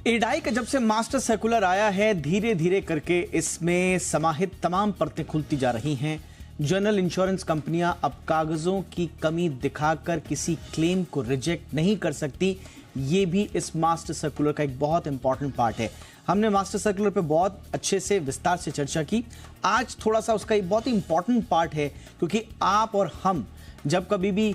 एडाई का जब से मास्टर सर्कुलर आया है, धीरे धीरे करके इसमें समाहित तमाम परतें खुलती जा रही हैं। जनरल इंश्योरेंस कंपनियां अब कागजों की कमी दिखाकर किसी क्लेम को रिजेक्ट नहीं कर सकती। ये भी इस मास्टर सर्कुलर का एक बहुत इंपॉर्टेंट पार्ट है। हमने मास्टर सर्कुलर पे बहुत अच्छे से विस्तार से चर्चा की। आज थोड़ा सा उसका एक बहुत ही इंपॉर्टेंट पार्ट है, क्योंकि आप और हम जब कभी भी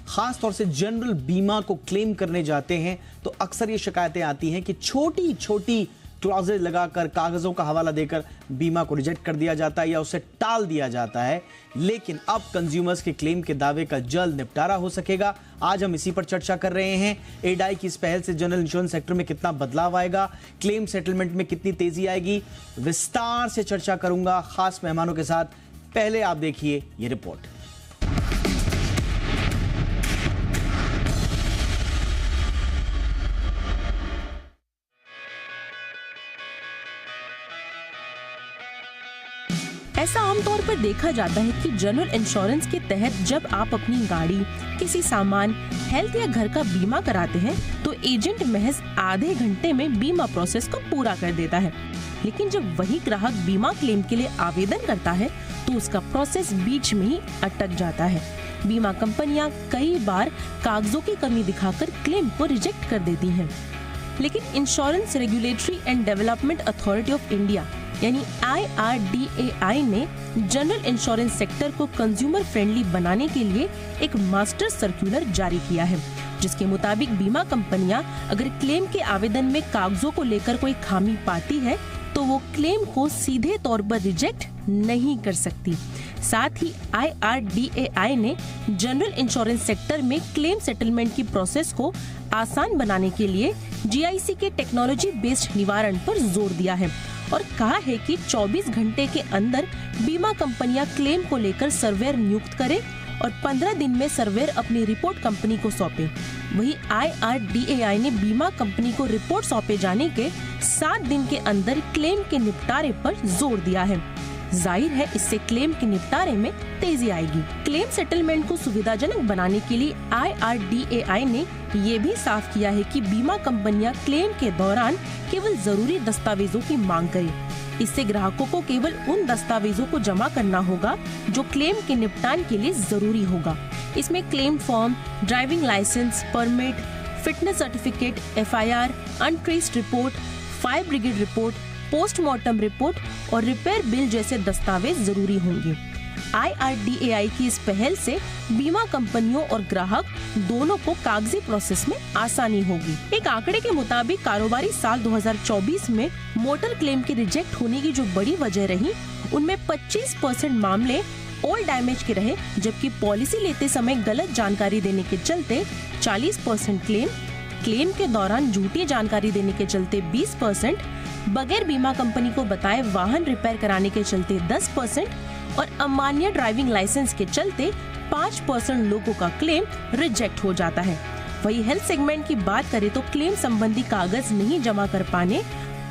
खास तौर से जनरल बीमा को क्लेम करने जाते हैं तो अक्सर ये शिकायतें आती हैं कि छोटी छोटी क्लॉजेज लगाकर, कागजों का हवाला देकर बीमा को रिजेक्ट कर दिया जाता है या उसे टाल दिया जाता है। लेकिन अब कंज्यूमर्स के क्लेम के दावे का जल्द निपटारा हो सकेगा। आज हम इसी पर चर्चा कर रहे हैं। एडाई की इस पहल से जनरल इंश्योरेंस सेक्टर में कितना बदलाव आएगा, क्लेम सेटलमेंट में कितनी तेजी आएगी, विस्तार से चर्चा करूंगा खास मेहमानों के साथ। पहले आप देखिए ये रिपोर्ट। ऐसा आमतौर पर देखा जाता है कि जनरल इंश्योरेंस के तहत जब आप अपनी गाड़ी, किसी सामान, हेल्थ या घर का बीमा कराते हैं तो एजेंट महज आधे घंटे में बीमा प्रोसेस को पूरा कर देता है। लेकिन जब वही ग्राहक बीमा क्लेम के लिए आवेदन करता है तो उसका प्रोसेस बीच में ही अटक जाता है। बीमा कंपनियां कई बार कागजों की कमी दिखाकर क्लेम को रिजेक्ट कर देती हैं। लेकिन insurance regulatory and development authority of India यानी IRDAI ने जनरल इंश्योरेंस सेक्टर को कंज्यूमर फ्रेंडली बनाने के लिए एक मास्टर सर्कुलर जारी किया है, जिसके मुताबिक बीमा कंपनियां अगर क्लेम के आवेदन में कागजों को लेकर कोई खामी पाती है तो वो क्लेम को सीधे तौर पर रिजेक्ट नहीं कर सकती। साथ ही IRDAI ने जनरल इंश्योरेंस सेक्टर में क्लेम सेटलमेंट की प्रोसेस को आसान बनाने के लिए GIC के टेक्नोलॉजी बेस्ड निवारण पर जोर दिया है और कहा है कि 24 घंटे के अंदर बीमा कंपनियां क्लेम को लेकर सर्वेयर नियुक्त करें और 15 दिन में सर्वेयर अपनी रिपोर्ट कंपनी को सौंपे। वहीं IRDAI ने बीमा कंपनी को रिपोर्ट सौंपे जाने के 7 दिन के अंदर क्लेम के निपटारे पर जोर दिया है। जाहिर है इससे क्लेम के निपटारे में तेजी आएगी। क्लेम सेटलमेंट को सुविधाजनक बनाने के लिए IRDAI ने ये भी साफ किया है कि बीमा कंपनियां क्लेम के दौरान केवल जरूरी दस्तावेजों की मांग करें। इससे ग्राहकों को केवल उन दस्तावेजों को जमा करना होगा जो क्लेम के निपटान के लिए जरूरी होगा। इसमें claim form, driving licence, permit, fitness certificate, FIR, untraced report, fire brigade report, postmortem report और रिपेयर बिल जैसे दस्तावेज जरूरी होंगे। IRDAI की इस पहल से बीमा कंपनियों और ग्राहक दोनों को कागजी प्रोसेस में आसानी होगी। एक आंकड़े के मुताबिक कारोबारी साल 2024 में मोटर क्लेम के रिजेक्ट होने की जो बड़ी वजह रही, उनमें 25% मामले ओल्ड डैमेज के रहे, जबकि पॉलिसी लेते समय गलत जानकारी देने के चलते 40% क्लेम के दौरान झूठी जानकारी देने के चलते 20%, बगैर बीमा कंपनी को बताए वाहन रिपेयर कराने के चलते 10% और अमान्य ड्राइविंग लाइसेंस के चलते 5% लोगों का क्लेम रिजेक्ट हो जाता है। वही हेल्थ सेगमेंट की बात करें तो क्लेम संबंधी कागज नहीं जमा कर पाने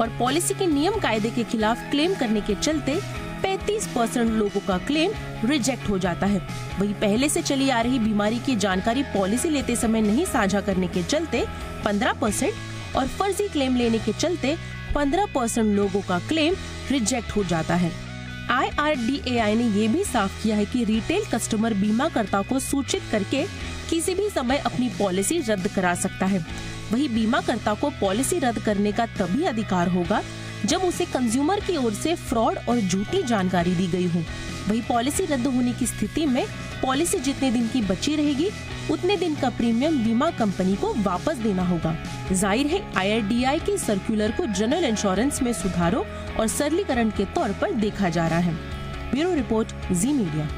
और पॉलिसी के नियम कायदे के खिलाफ क्लेम करने के चलते 35% लोगों का क्लेम रिजेक्ट हो जाता है। वही पहले से चली आ रही बीमारी की जानकारी पॉलिसी लेते समय नहीं साझा करने के चलते 15% और फर्जी क्लेम लेने के चलते 15% लोगों का क्लेम रिजेक्ट हो जाता है। IRDAI ने ये भी साफ किया है कि रिटेल कस्टमर बीमाकर्ता को सूचित करके किसी भी समय अपनी पॉलिसी रद्द करा सकता है। वही बीमाकर्ता को पॉलिसी रद्द करने का तभी अधिकार होगा जब उसे कंज्यूमर की ओर से फ्रॉड और झूठी जानकारी दी गई हो। वही पॉलिसी रद्द होने की स्थिति में पॉलिसी जितने दिन की बची रहेगी उतने दिन का प्रीमियम बीमा कंपनी को वापस देना होगा। जाहिर है IRDAI के सर्कुलर को जनरल इंश्योरेंस में सुधारों और सरलीकरण के तौर पर देखा जा रहा है। ब्यूरो रिपोर्ट, जी मीडिया।